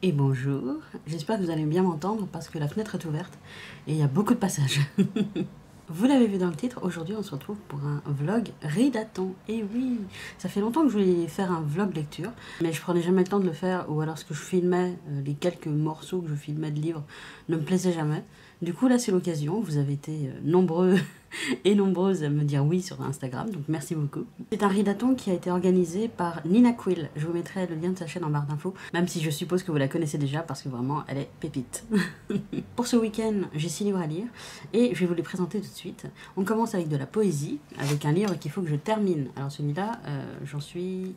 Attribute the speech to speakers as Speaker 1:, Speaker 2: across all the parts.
Speaker 1: Et bonjour, j'espère que vous allez bien m'entendre parce que la fenêtre est ouverte et il y a beaucoup de passages. Vous l'avez vu dans le titre, aujourd'hui on se retrouve pour un vlog ridaton. Et oui, ça fait longtemps que je voulais faire un vlog lecture, mais je prenais jamais le temps de le faire, ou alors ce que je filmais, les quelques morceaux que je filmais de livres, ne me plaisaient jamais. Du coup là c'est l'occasion, vous avez été nombreux et nombreuses à me dire oui sur Instagram, donc merci beaucoup. C'est un ridaton qui a été organisé par Nina Quill, je vous mettrai le lien de sa chaîne en barre d'infos, même si je suppose que vous la connaissez déjà parce que vraiment elle est pépite. Pour ce week-end, j'ai 6 livres à lire et je vais vous les présenter tout de suite. On commence avec de la poésie, avec un livre qu'il faut que je termine. Alors celui-là, j'en suis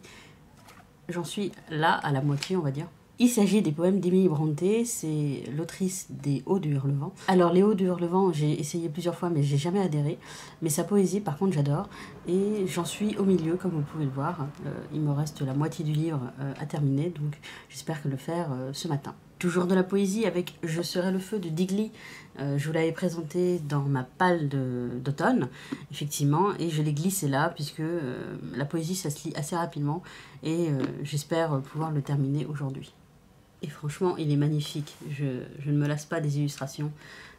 Speaker 1: là à la moitié on va dire. Il s'agit des poèmes d'Emily Brontë, c'est l'autrice des Hauts du Hurlevent. Alors les Hauts du Hurlevent, j'ai essayé plusieurs fois mais j'ai jamais adhéré. Mais sa poésie par contre j'adore et j'en suis au milieu comme vous pouvez le voir. Il me reste la moitié du livre à terminer donc j'espère le faire ce matin. Toujours de la poésie avec Je serai le feu de Digli. Je vous l'avais présenté dans ma palle d'automne, effectivement, et je l'ai glissé là, puisque la poésie, ça se lit assez rapidement, et j'espère pouvoir le terminer aujourd'hui. Et franchement, il est magnifique. Je ne me lasse pas des illustrations.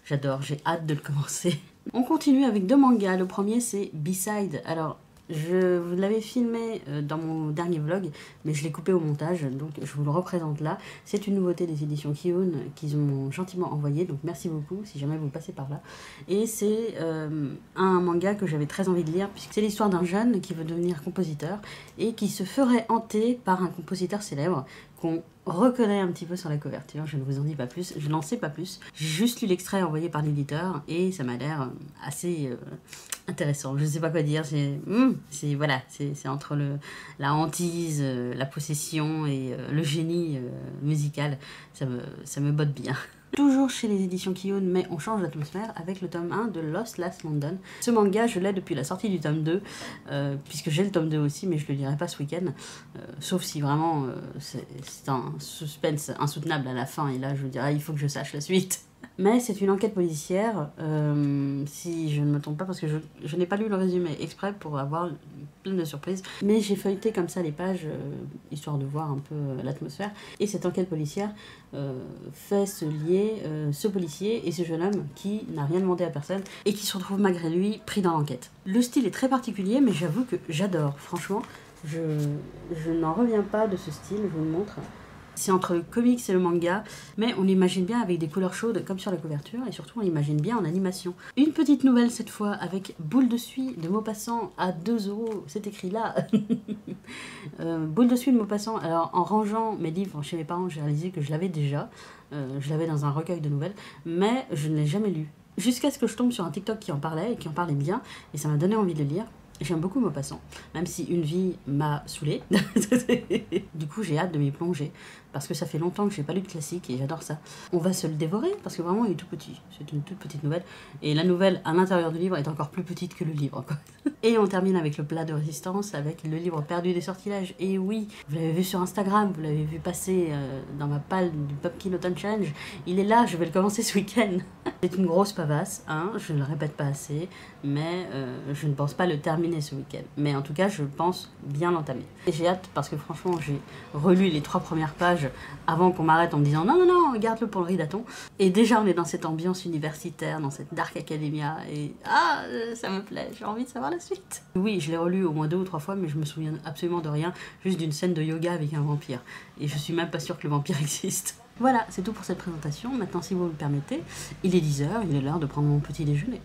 Speaker 1: J'adore, j'ai hâte de le commencer. On continue avec deux mangas. Le premier, c'est B-Side. Alors, je vous l'avais filmé dans mon dernier vlog, mais je l'ai coupé au montage, donc je vous le représente là. C'est une nouveauté des éditions Kiun qu'ils m'ont gentiment envoyé, donc merci beaucoup si jamais vous passez par là. Et c'est un manga que j'avais très envie de lire, puisque c'est l'histoire d'un jeune qui veut devenir compositeur et qui se ferait hanter par un compositeur célèbre qu'on reconnaît un petit peu sur la couverture. Je ne vous en dis pas plus, je n'en sais pas plus. J'ai juste lu l'extrait envoyé par l'éditeur et ça m'a l'air assez intéressant. Je ne sais pas quoi dire. Voilà, c'est entre la hantise, la possession et le génie musical. Ça me botte bien. Toujours chez les éditions Kiun, mais on change d'atmosphère avec le tome 1 de Lost Last London. Ce manga, je l'ai depuis la sortie du tome 2, puisque j'ai le tome 2 aussi, mais je le lirai pas ce week-end. Sauf si vraiment c'est un suspense insoutenable à la fin, et là je vous dirais il faut que je sache la suite. Mais c'est une enquête policière, si je ne me trompe pas, parce que je n'ai pas lu le résumé exprès pour avoir plein de surprises. Mais j'ai feuilleté comme ça les pages, histoire de voir un peu l'atmosphère. Et cette enquête policière fait se lier ce policier et ce jeune homme qui n'a rien demandé à personne et qui se retrouve malgré lui pris dans l'enquête. Le style est très particulier, mais j'avoue que j'adore. Franchement, je n'en reviens pas de ce style, je vous le montre. C'est entre le comics et le manga, mais on l'imagine bien avec des couleurs chaudes comme sur la couverture, et surtout on l'imagine bien en animation. Une petite nouvelle cette fois avec Boule de Suie de Maupassant à 2 €, c'est écrit là. Boule de Suie de Maupassant, alors en rangeant mes livres chez mes parents, j'ai réalisé que je l'avais déjà, je l'avais dans un recueil de nouvelles, mais je ne l'ai jamais lu. Jusqu'à ce que je tombe sur un TikTok qui en parlait, et qui en parlait bien, et ça m'a donné envie de le lire. J'aime beaucoup Maupassant, même si Une vie m'a saoulée. Du coup, j'ai hâte de m'y plonger, parce que ça fait longtemps que j'ai pas lu de classique et j'adore ça. On va se le dévorer, parce que vraiment, il est tout petit. C'est une toute petite nouvelle. Et la nouvelle, à l'intérieur du livre, est encore plus petite que le livre, quoi. Et on termine avec le plat de résistance, avec le livre perdu des sortilèges. Et oui, vous l'avez vu sur Instagram, vous l'avez vu passer dans ma palle du Pumpkin Autumn Challenge. Il est là, je vais le commencer ce week-end. C'est une grosse pavasse, hein, je ne le répète pas assez, mais je ne pense pas le terminer ce week-end. Mais en tout cas, je pense bien l'entamer. Et j'ai hâte parce que franchement, j'ai relu les 3 premières pages avant qu'on m'arrête en me disant non, non, non, garde-le pour le ridaton. Et déjà, on est dans cette ambiance universitaire, dans cette dark academia, et ça me plaît, j'ai envie de savoir la suite. Oui, je l'ai relu au moins 2 ou 3 fois, mais je me souviens absolument de rien, juste d'une scène de yoga avec un vampire. Et je suis même pas sûre que le vampire existe. Voilà, c'est tout pour cette présentation. Maintenant, si vous me le permettez, il est 10 h, il est l'heure de prendre mon petit déjeuner.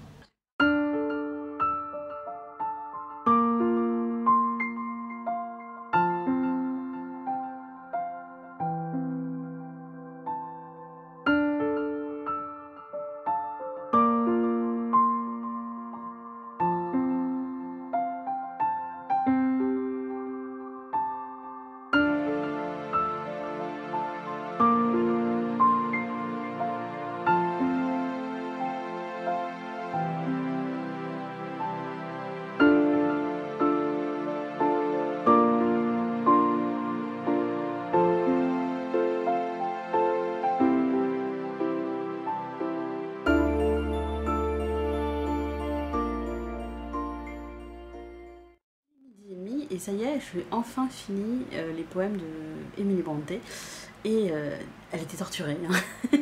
Speaker 1: Et ça y est, je vais enfin fini les poèmes de Emily Brontë. et elle était torturée. Hein.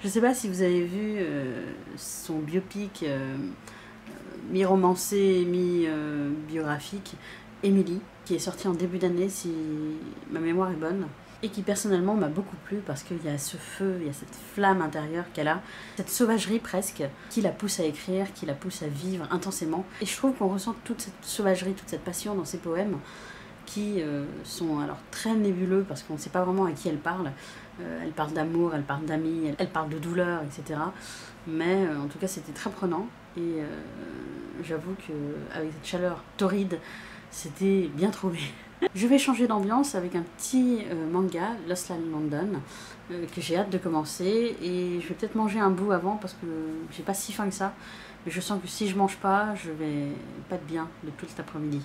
Speaker 1: Je sais pas si vous avez vu son biopic mi-romancé, mi-biographique, Émilie, qui est sorti en début d'année si ma mémoire est bonne, et qui personnellement m'a beaucoup plu parce qu'il y a ce feu, il y a cette flamme intérieure qu'elle a, cette sauvagerie presque, qui la pousse à écrire, qui la pousse à vivre intensément. Et je trouve qu'on ressent toute cette sauvagerie, toute cette passion dans ses poèmes, qui sont alors très nébuleux parce qu'on ne sait pas vraiment à qui elle parle. Elle parle d'amour, elle parle d'amis, elle parle de douleur, etc. Mais en tout cas c'était très prenant et j'avoue qu'avec cette chaleur torride, c'était bien trouvé. Je vais changer d'ambiance avec un petit manga, Lost in London, que j'ai hâte de commencer et je vais peut-être manger un bout avant parce que j'ai pas si faim que ça. Mais je sens que si je mange pas, je vais pas être bien de tout cet après-midi.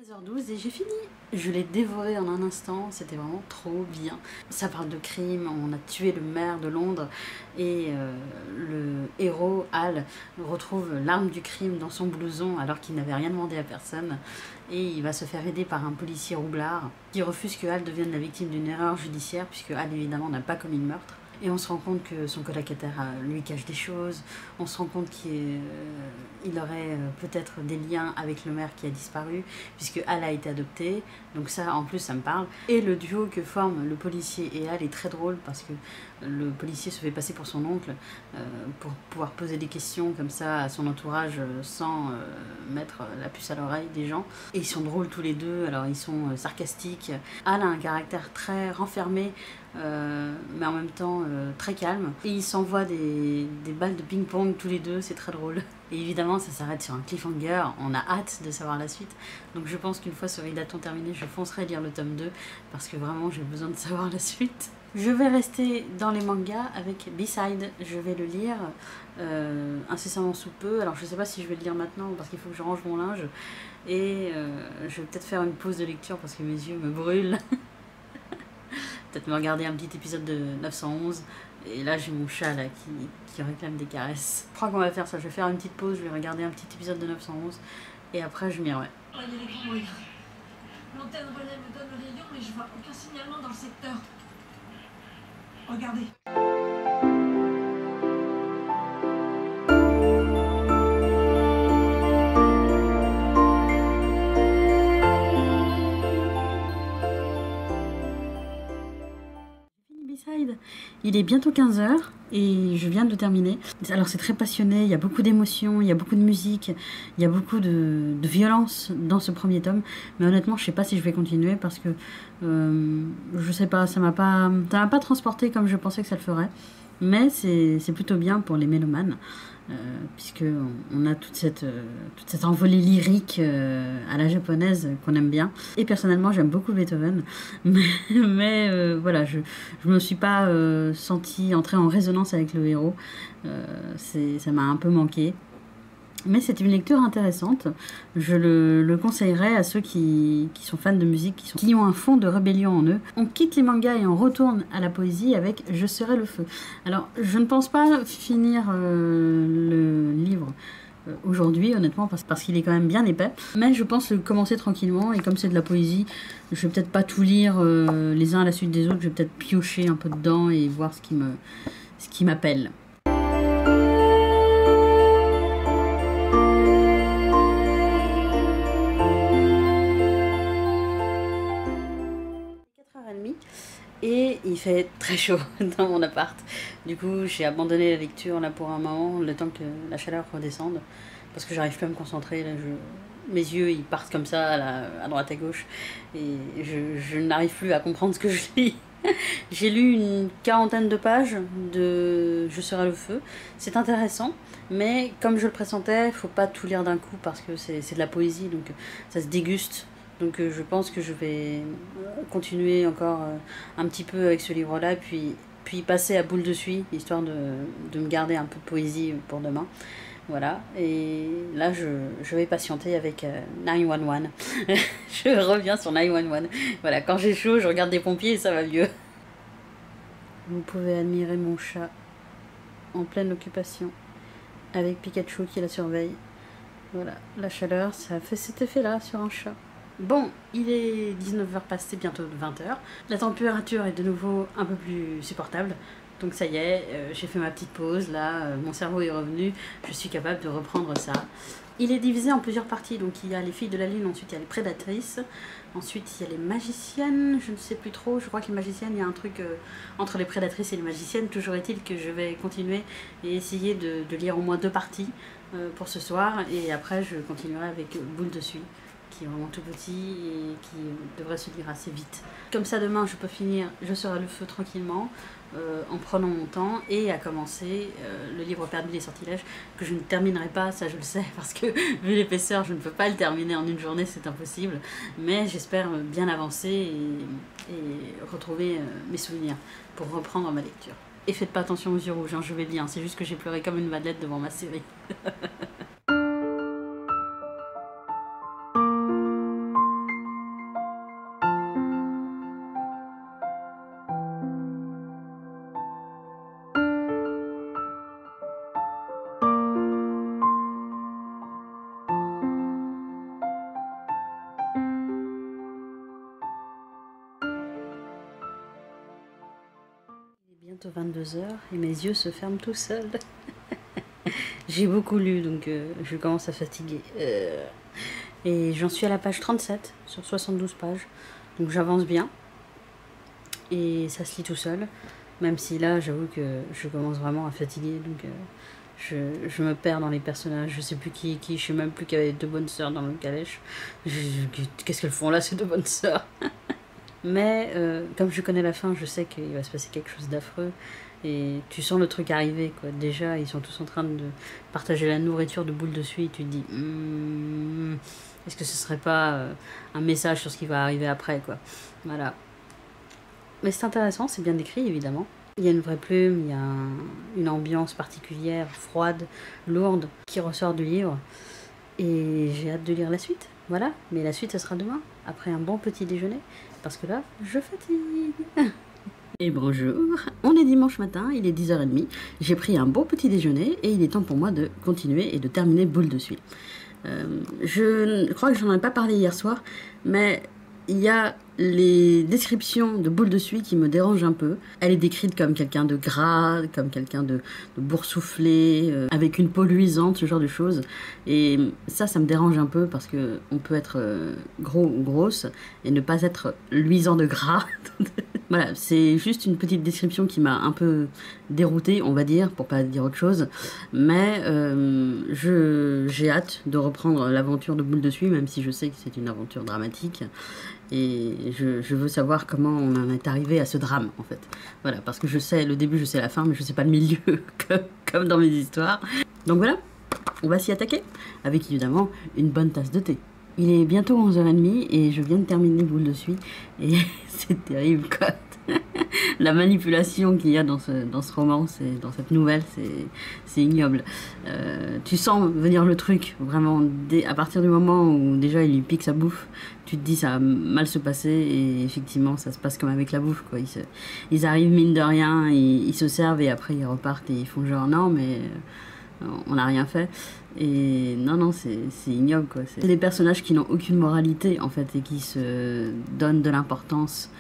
Speaker 1: 13h12 et j'ai fini. Je l'ai dévoré en un instant, c'était vraiment trop bien. Ça parle de crime, on a tué le maire de Londres et le héros, Hal, retrouve l'arme du crime dans son blouson alors qu'il n'avait rien demandé à personne. Et il va se faire aider par un policier roublard qui refuse que Hal devienne la victime d'une erreur judiciaire puisque Hal évidemment n'a pas commis le meurtre. Et on se rend compte que son colocataire lui cache des choses, on se rend compte qu'il aurait peut-être des liens avec le maire qui a disparu, puisque Hal a été adopté, donc ça en plus ça me parle. Et le duo que forment le policier et Hal est très drôle, parce que le policier se fait passer pour son oncle, pour pouvoir poser des questions comme ça à son entourage sans mettre la puce à l'oreille des gens. Et ils sont drôles tous les deux, alors ils sont sarcastiques. Hal a un caractère très renfermé, mais en même temps très calme. Et ils s'envoient des balles de ping-pong tous les deux, c'est très drôle. Et évidemment, ça s'arrête sur un cliffhanger, on a hâte de savoir la suite. Donc je pense qu'une fois ce Ridaton terminé, je foncerai lire le tome 2, parce que vraiment j'ai besoin de savoir la suite. Je vais rester dans les mangas avec B-Side, je vais le lire incessamment sous peu. Alors je sais pas si je vais le lire maintenant, parce qu'il faut que je range mon linge. Et je vais peut-être faire une pause de lecture, parce que mes yeux me brûlent. Peut-être me regarder un petit épisode de 911. Et là j'ai mon chat là qui réclame des caresses. Je crois qu'on va faire ça, je vais faire une petite pause, je vais regarder un petit épisode de 911 et après je m'y remets.
Speaker 2: L'antenne relais me donne le rayon mais je vois aucun signalement dans le secteur. Regardez.
Speaker 1: Il est bientôt 15h et je viens de le terminer. Alors c'est très passionné, il y a beaucoup d'émotions, il y a beaucoup de musique, il y a beaucoup de violence dans ce premier tome. Mais honnêtement, je sais pas si je vais continuer parce que je sais pas, ça m'a pas transporté comme je pensais que ça le ferait. Mais c'est plutôt bien pour les mélomanes, puisque on a toute cette envolée lyrique à la japonaise qu'on aime bien. Et personnellement, j'aime beaucoup Beethoven, mais voilà, je me suis pas sentie entrer en résonance avec le héros. Ça m'a un peu manqué. Mais c'est une lecture intéressante. Je le conseillerais à ceux qui sont fans de musique, qui ont un fond de rébellion en eux. On quitte les mangas et on retourne à la poésie avec Je serai le feu. Alors, je ne pense pas finir le livre aujourd'hui, honnêtement, parce qu'il est quand même bien épais. Mais je pense le commencer tranquillement, et comme c'est de la poésie, je vais peut-être pas tout lire les uns à la suite des autres, je vais peut-être piocher un peu dedans et voir ce qui m'appelle. Et il fait très chaud dans mon appart. Du coup, j'ai abandonné la lecture là pour un moment, le temps que la chaleur redescende. Parce que j'arrive plus à me concentrer. Là, mes yeux, ils partent comme ça à droite à gauche. Et je n'arrive plus à comprendre ce que je lis. J'ai lu une quarantaine de pages de Je serai le feu. C'est intéressant, mais comme je le pressentais, faut pas tout lire d'un coup parce que c'est de la poésie, donc ça se déguste. Donc je pense que je vais continuer encore un petit peu avec ce livre-là, puis passer à boule de suie, histoire de me garder un peu de poésie pour demain. Voilà, et là je vais patienter avec 911. Je reviens sur 911. Voilà, quand j'ai chaud, je regarde des pompiers et ça va mieux. Vous pouvez admirer mon chat en pleine occupation, avec Pikachu qui la surveille. Voilà, la chaleur, ça fait cet effet-là sur un chat. Bon, il est 19h passé, bientôt 20h. La température est de nouveau un peu plus supportable. Donc ça y est, j'ai fait ma petite pause, là, mon cerveau est revenu, je suis capable de reprendre ça. Il est divisé en plusieurs parties, donc il y a les filles de la lune, ensuite il y a les prédatrices, ensuite il y a les magiciennes, je ne sais plus trop, je crois que les magiciennes, il y a un truc entre les prédatrices et les magiciennes. Toujours est-il que je vais continuer et essayer de lire au moins 2 parties pour ce soir, et après je continuerai avec Boule de Suie, qui est vraiment tout petit et qui devrait se lire assez vite. Comme ça demain je peux finir Je serai le feu tranquillement, en prenant mon temps, et à commencer le livre perdu des sortilèges, que je ne terminerai pas, ça je le sais, parce que vu l'épaisseur je ne peux pas le terminer en une journée, c'est impossible, mais j'espère bien avancer et retrouver mes souvenirs pour reprendre ma lecture. Et faites pas attention aux yeux rouges, hein, je vais bien, c'est juste que j'ai pleuré comme une madeleine devant ma série. Bientôt 22h et mes yeux se ferment tout seuls. J'ai beaucoup lu, donc je commence à fatiguer. Et j'en suis à la page 37 sur 72 pages, donc j'avance bien. Et ça se lit tout seul, même si là j'avoue que je commence vraiment à fatiguer, donc je me perds dans les personnages, je sais plus qui est qui, je sais même plus qu'il y avait 2 bonnes sœurs dans le calèche. Qu'est-ce qu'elles font là, ces 2 bonnes sœurs? Mais comme je connais la fin, je sais qu'il va se passer quelque chose d'affreux. Et tu sens le truc arriver, quoi. Déjà, ils sont tous en train de partager la nourriture de Boule de Suie. Et tu te dis, est-ce que ce serait pas un message sur ce qui va arriver après, quoi. Voilà. Mais c'est intéressant, c'est bien décrit, évidemment. Il y a une vraie plume, il y a une ambiance particulière, froide, lourde, qui ressort du livre. Et j'ai hâte de lire la suite. Voilà, mais la suite, ce sera demain, après un bon petit déjeuner, parce que là, je fatigue. Et bonjour, on est dimanche matin, il est 10h30, j'ai pris un bon petit déjeuner et il est temps pour moi de continuer et de terminer Boule de Suie. Je crois que j'en ai pas parlé hier soir, mais il y a les descriptions de Boule de Suie qui me dérangent un peu. Elle est décrite comme quelqu'un de gras, comme quelqu'un de boursouflé, avec une peau luisante, ce genre de choses. Et ça me dérange un peu parce que on peut être gros ou grosse et ne pas être luisant de gras. Voilà, c'est juste une petite description qui m'a un peu déroutée, on va dire, pour pas dire autre chose. Mais j'ai hâte de reprendre l'aventure de Boule de Suie, même si je sais que c'est une aventure dramatique. Et je veux savoir comment on en est arrivé à ce drame, en fait. Voilà, parce que je sais le début, je sais la fin, mais je sais pas le milieu, comme dans mes histoires. Donc voilà, on va s'y attaquer, avec évidemment une bonne tasse de thé. Il est bientôt 11h30 et je viens de terminer Boule de Suie, et c'est terrible, quoi. La manipulation qu'il y a dans ce roman, dans cette nouvelle, c'est ignoble. Tu sens venir le truc, vraiment, à partir du moment où déjà il lui pique sa bouffe, tu te dis ça va mal se passer, et effectivement ça se passe comme avec la bouffe, quoi. Ils arrivent mine de rien, ils se servent et après ils repartent et ils font genre non mais on n'a rien fait. Et non, c'est ignoble, quoi. C'est des personnages qui n'ont aucune moralité en fait et qui se donnent de l'importance.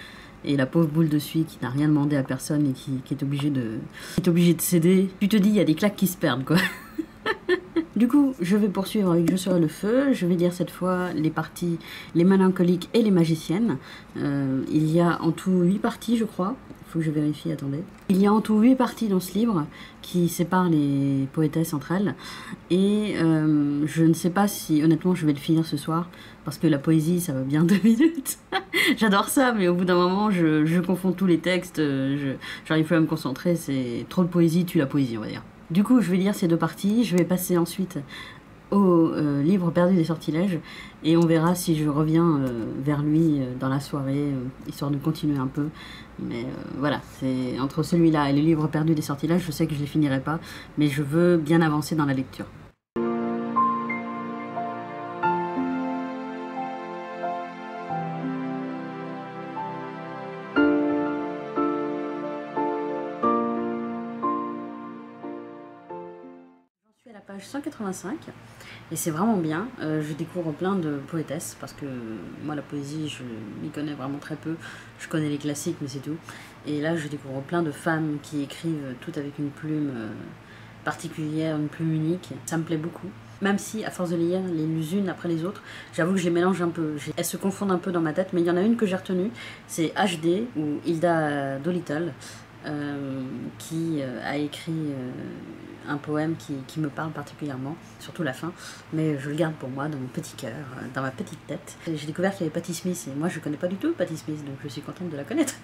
Speaker 1: Et la pauvre Boule de Suie qui n'a rien demandé à personne et qui est obligée de céder. Tu te dis, il y a des claques qui se perdent, quoi. Du coup, je vais poursuivre avec Je serai le feu. Je vais dire cette fois les parties, les mélancoliques et les magiciennes. Il y a en tout 8 parties, je crois. Il faut que je vérifie, attendez. Il y a en tout 8 parties dans ce livre qui séparent les poétesses entre elles. Et je ne sais pas si, honnêtement, je vais le finir ce soir. Parce que la poésie, ça va bien 2 minutes. J'adore ça, mais au bout d'un moment, je confonds tous les textes. J'arrive plus à me concentrer. C'est trop de poésie, tue la poésie, on va dire. Du coup, je vais lire ces 2 parties. Je vais passer ensuite au livre perdu des sortilèges et on verra si je reviens vers lui dans la soirée histoire de continuer un peu, mais voilà, c'est entre celui-là et le livre perdu des sortilèges, je sais que je les finirai pas, mais je veux bien avancer dans la lecture. À la page 185 et c'est vraiment bien. Je découvre plein de poétesses parce que moi la poésie je m'y connais vraiment très peu, je connais les classiques mais c'est tout, et là je découvre plein de femmes qui écrivent toutes avec une plume particulière, une plume unique, ça me plaît beaucoup. Même si, à force de lire les unes après les autres, j'avoue que je les mélange un peu. Elles se confondent un peu dans ma tête, mais il y en a une que j'ai retenue, c'est HD, ou Hilda Dolittle, qui a écrit un poème qui me parle particulièrement, surtout la fin, mais je le garde pour moi dans mon petit cœur, dans ma petite tête. J'ai découvert qu'il y avait Patti Smith, et moi je connais pas du tout Patti Smith, donc je suis contente de la connaître.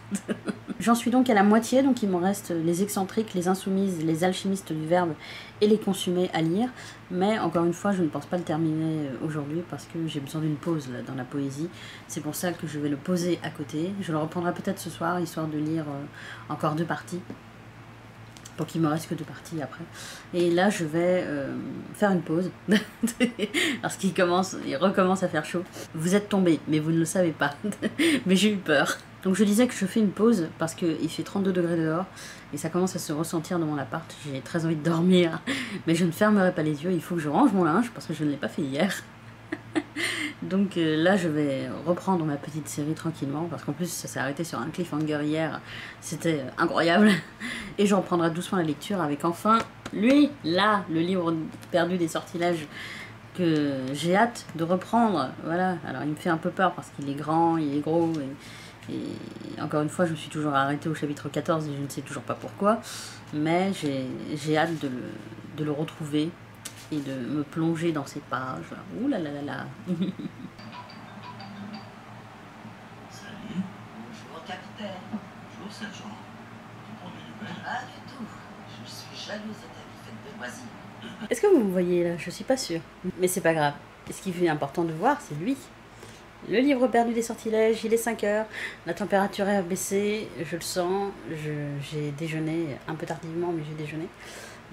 Speaker 1: J'en suis donc à la moitié, donc il m'en reste les excentriques, les insoumises, les alchimistes du verbe et les consumés à lire, mais encore une fois je ne pense pas le terminer aujourd'hui parce que j'ai besoin d'une pause là, dans la poésie. C'est pour ça que je vais le poser à côté. Je le reprendrai peut-être ce soir, histoire de lire encore 2 parties. Pour qu'il me reste que 2 parties après. Et là, je vais faire une pause. Parce qu'il recommence à faire chaud. Vous êtes tombés, mais vous ne le savez pas. Mais j'ai eu peur. Donc je disais que je fais une pause parce qu'il fait 32 degrés dehors. Et ça commence à se ressentir dans mon appart. J'ai très envie de dormir. Mais je ne fermerai pas les yeux. Il faut que je range mon linge parce que je ne l'ai pas fait hier. Donc là je vais reprendre ma petite série tranquillement parce qu'en plus ça s'est arrêté sur un cliffhanger hier, c'était incroyable, et je reprendrai doucement la lecture avec enfin lui, là, le livre perdu des sortilèges que j'ai hâte de reprendre. Voilà, alors il me fait un peu peur parce qu'il est grand, il est gros et encore une fois je me suis toujours arrêtée au chapitre 14 et je ne sais toujours pas pourquoi, mais j'ai hâte de le retrouver et de me plonger dans ces pages. Ouh là là là là.
Speaker 3: Salut. Bonjour, capitaine. Bonjour, sergent. Tu prends des nouvelles?
Speaker 2: Pas du tout. Je suis jalouse de ta vie faite de loisirs.
Speaker 1: Est-ce que vous me voyez là? Je suis pas sûre. Mais c'est pas grave. Et ce qui est important de voir, c'est lui. Le livre perdu des sortilèges, il est 5 heures. La température est baissée, je le sens. J'ai déjeuné un peu tardivement, mais j'ai déjeuné.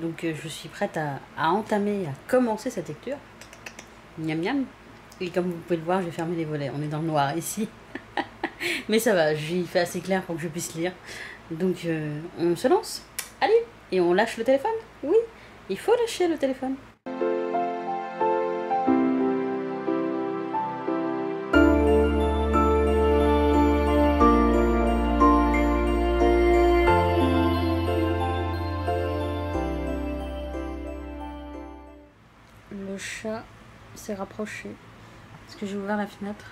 Speaker 1: Donc je suis prête à entamer, à commencer cette lecture. Miam miam. Et comme vous pouvez le voir, j'ai fermé les volets. On est dans le noir ici. Mais ça va, j'y fais assez clair pour que je puisse lire. Donc on se lance. Allez, et on lâche le téléphone. Oui, il faut lâcher le téléphone. Le chat s'est rapproché parce que j'ai ouvert la fenêtre,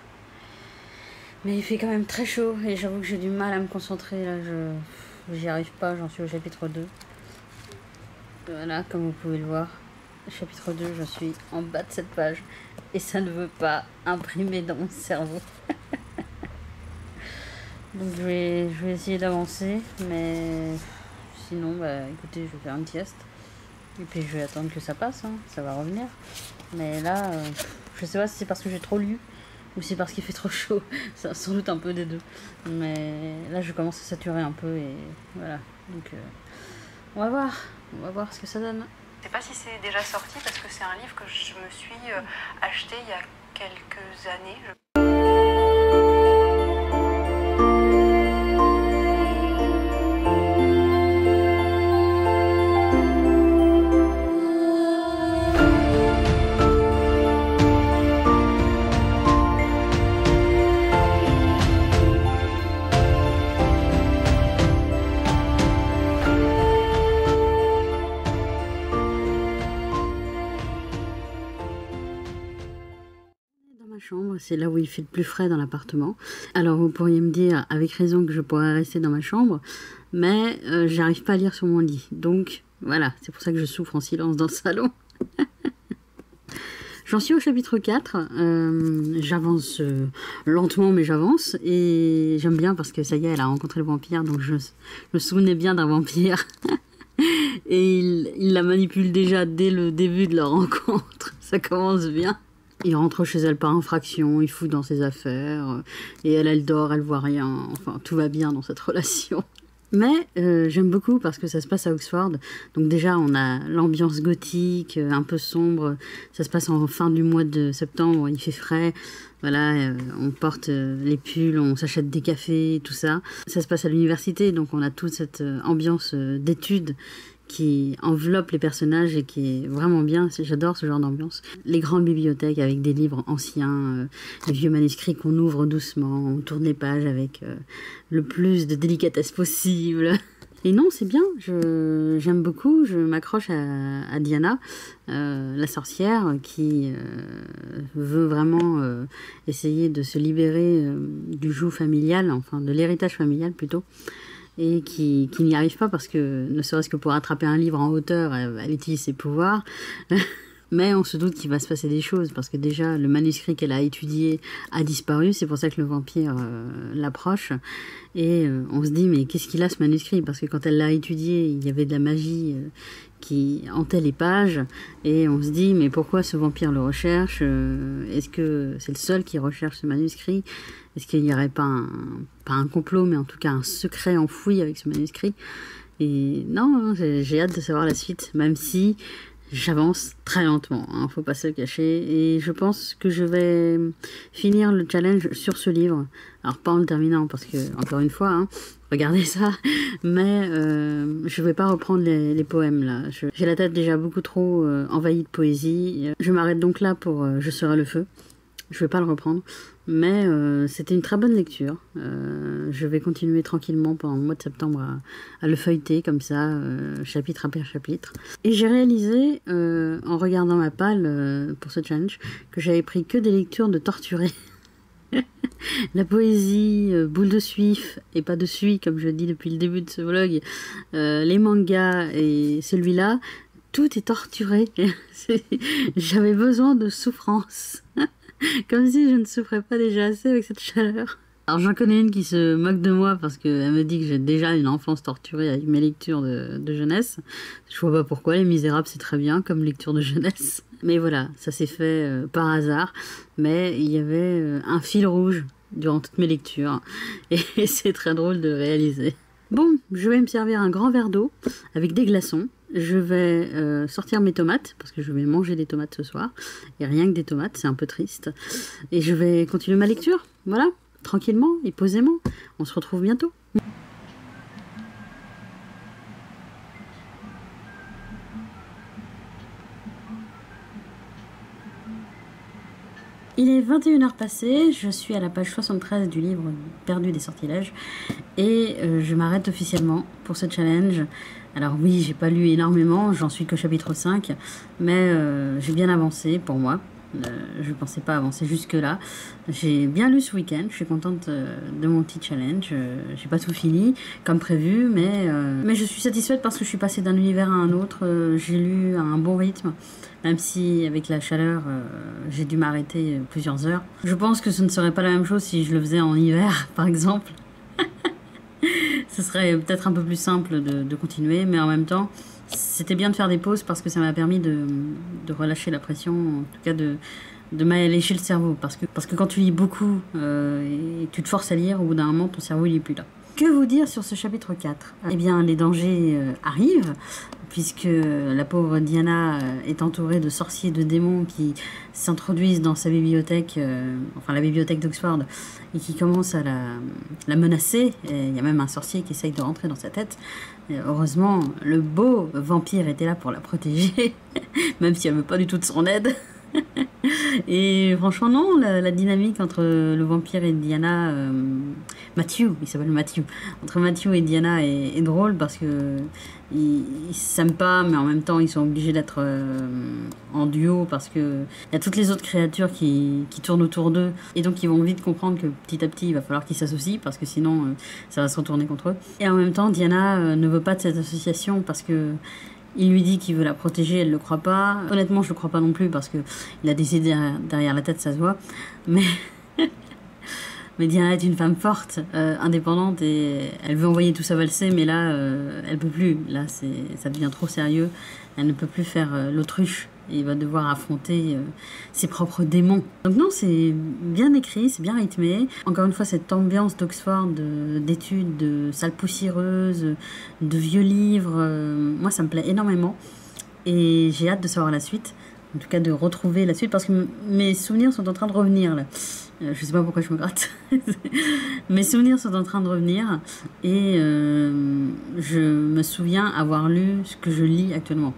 Speaker 1: mais il fait quand même très chaud et j'avoue que j'ai du mal à me concentrer là, j'y arrive pas, j'en suis au chapitre 2. Voilà, comme vous pouvez le voir, chapitre 2, je suis en bas de cette page et ça ne veut pas imprimer dans mon cerveau. Donc je vais essayer d'avancer, mais sinon bah écoutez, je vais faire une sieste. Et puis je vais attendre que ça passe, hein. Ça va revenir. Mais là, je sais pas si c'est parce que j'ai trop lu ou si c'est parce qu'il fait trop chaud. C'est sans doute un peu des deux. Mais là, je commence à saturer un peu et voilà. Donc, on va voir ce que ça donne.
Speaker 4: Je sais pas si c'est déjà sorti parce que c'est un livre que je me suis acheté il y a quelques années.
Speaker 1: ma chambre, c'est là où il fait le plus frais dans l'appartement. Alors vous pourriez me dire avec raison que je pourrais rester dans ma chambre, mais j'arrive pas à lire sur mon lit. Donc voilà, c'est pour ça que je souffre en silence dans le salon. J'en suis au chapitre 4, j'avance lentement mais j'avance et j'aime bien parce que ça y est, elle a rencontré le vampire, donc je me souvenais bien d'un vampire et il la manipule déjà dès le début de leur rencontre, ça commence bien. Il rentre chez elle par infraction, il fout dans ses affaires et elle dort, elle voit rien, enfin tout va bien dans cette relation. Mais j'aime beaucoup parce que ça se passe à Oxford. Donc déjà, on a l'ambiance gothique, un peu sombre. Ça se passe en fin du mois de septembre, il fait frais. Voilà, on porte les pulls, on s'achète des cafés, tout ça. Ça se passe à l'université, donc on a toute cette ambiance d'études qui enveloppe les personnages et qui est vraiment bien. J'adore ce genre d'ambiance. Les grandes bibliothèques avec des livres anciens, des vieux manuscrits qu'on ouvre doucement, on tourne les pages avec le plus de délicatesse possible. Et non, c'est bien, j'aime beaucoup, je m'accroche à Diana, la sorcière, qui veut vraiment essayer de se libérer du joug familial, enfin de l'héritage familial plutôt. Et qui n'y arrive pas parce que, ne serait-ce que pour attraper un livre en hauteur, elle utilise ses pouvoirs. Mais on se doute qu'il va se passer des choses parce que déjà, le manuscrit qu'elle a étudié a disparu. C'est pour ça que le vampire l'approche. Et on se dit, mais qu'est-ce qu'il a ce manuscrit? Parce que quand elle l'a étudié, il y avait de la magie qui hantait les pages. Et on se dit, mais pourquoi ce vampire le recherche? Est-ce que c'est le seul qui recherche ce manuscrit? Est-ce qu'il n'y aurait pas un complot, mais en tout cas un secret enfoui avec ce manuscrit? Et non, j'ai hâte de savoir la suite, même si j'avance très lentement, hein, faut pas se le cacher. Et je pense que je vais finir le challenge sur ce livre. Alors pas en le terminant, parce que, encore une fois, hein, regardez ça, mais je vais pas reprendre les poèmes là. J'ai la tête déjà beaucoup trop envahie de poésie. Je m'arrête donc là pour Je serai le feu. Je vais pas le reprendre, mais c'était une très bonne lecture. Je vais continuer tranquillement pendant le mois de septembre à le feuilleter comme ça, chapitre après chapitre. Et j'ai réalisé, en regardant ma palle pour ce challenge, que j'avais pris que des lectures de torturés. La poésie, boule de suif et pas de suie, comme je dis depuis le début de ce vlog, les mangas et celui-là, tout est torturé. J'avais besoin de souffrance. Comme si je ne souffrais pas déjà assez avec cette chaleur. Alors j'en connais une qui se moque de moi parce qu'elle me dit que j'ai déjà une enfance torturée avec mes lectures de jeunesse. Je vois pas pourquoi, Les Misérables c'est très bien comme lecture de jeunesse. Mais voilà, ça s'est fait par hasard. Mais il y avait un fil rouge durant toutes mes lectures. Et c'est très drôle de réaliser. Bon, je vais me servir un grand verre d'eau avec des glaçons. Je vais sortir mes tomates, parce que je vais manger des tomates ce soir. Et rien que des tomates, c'est un peu triste. Et je vais continuer ma lecture, voilà, tranquillement et posément. On se retrouve bientôt. Il est 21h passé, je suis à la page 73 du livre Perdu des sortilèges et je m'arrête officiellement pour ce challenge. Alors oui, j'ai pas lu énormément, j'en suis qu'au chapitre 5, mais j'ai bien avancé pour moi. Je pensais pas avancer jusque là. J'ai bien lu ce week-end, je suis contente de mon petit challenge. J'ai pas tout fini comme prévu, mais je suis satisfaite parce que je suis passée d'un univers à un autre. J'ai lu à un bon rythme, même si avec la chaleur j'ai dû m'arrêter plusieurs heures. Je pense que ce ne serait pas la même chose si je le faisais en hiver par exemple. Ce serait peut-être un peu plus simple de continuer, mais en même temps c'était bien de faire des pauses parce que ça m'a permis de relâcher la pression, en tout cas de m'allécher le cerveau. Parce que quand tu lis beaucoup et tu te forces à lire, au bout d'un moment, ton cerveau il est plus là. Que vous dire sur ce chapitre 4? Eh bien, les dangers arrivent, puisque la pauvre Diana est entourée de sorciers, de démons qui s'introduisent dans sa bibliothèque, enfin la bibliothèque d'Oxford, et qui commencent à la menacer. Il y a même un sorcier qui essaye de rentrer dans sa tête. Et heureusement, le beau vampire était là pour la protéger, même si elle ne veut pas du tout de son aide. Et franchement non, la dynamique entre le vampire et Diana Matthew, il s'appelle Matthew. Entre Matthew et Diana est drôle parce que ils s'aiment pas, mais en même temps ils sont obligés d'être en duo parce que il y a toutes les autres créatures qui tournent autour d'eux et donc ils vont vite comprendre que petit à petit il va falloir qu'ils s'associent parce que sinon ça va se retourner contre eux. Et en même temps Diana ne veut pas de cette association parce que il lui dit qu'il veut la protéger, elle le croit pas. Honnêtement je le crois pas non plus parce que il a décidé derrière la tête, ça se voit. Mais Diana est une femme forte, indépendante et elle veut envoyer tout ça valser, mais là, elle peut plus. Là, ça devient trop sérieux. Elle ne peut plus faire l'autruche et il va devoir affronter ses propres démons. Donc non, c'est bien écrit, c'est bien rythmé. Encore une fois, cette ambiance d'Oxford, d'études, de salles poussiéreuses, de vieux livres, moi, ça me plaît énormément. Et j'ai hâte de savoir la suite. En tout cas, de retrouver la suite parce que mes souvenirs sont en train de revenir là. Je sais pas pourquoi je me gratte. Mes souvenirs sont en train de revenir et je me souviens avoir lu ce que je lis actuellement.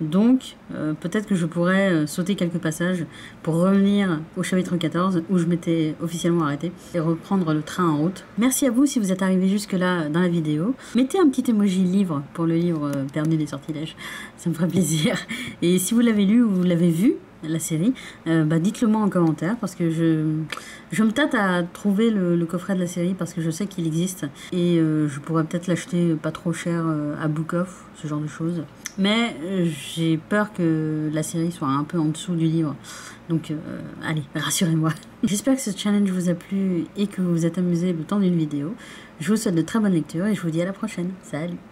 Speaker 1: Donc, peut-être que je pourrais sauter quelques passages pour revenir au chapitre 14 où je m'étais officiellement arrêtée et reprendre le train en route. Merci à vous si vous êtes arrivés jusque-là dans la vidéo. Mettez un petit emoji livre pour le livre Perdu des sortilèges, ça me ferait plaisir. Et si vous l'avez lu ou vous l'avez vu, la série, dites-le moi en commentaire parce que je me tâte à trouver le coffret de la série parce que je sais qu'il existe et je pourrais peut-être l'acheter pas trop cher à Book Off, ce genre de choses. Mais j'ai peur que la série soit un peu en dessous du livre. Donc allez, rassurez-moi. J'espère que ce challenge vous a plu et que vous vous êtes amusé le temps d'une vidéo. Je vous souhaite de très bonnes lectures et je vous dis à la prochaine. Salut!